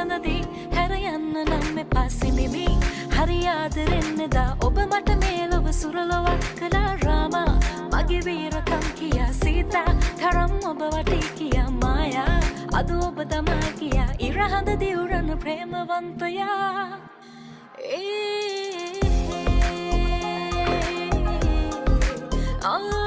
සුවඳදී හැර යන්න නම් මෙපා සිඹිමි හරි ආදරෙන්නදා ඔබ මට මේ ලොව සුරලොවක් කළා රාමා මගේ වීරකම් කියා සීතා තරම් ඔබ වටී කියා මායා අද ඔබ තමා කියා ඉරහඳ දිවුරන ප්‍රේමවන්තයා Oh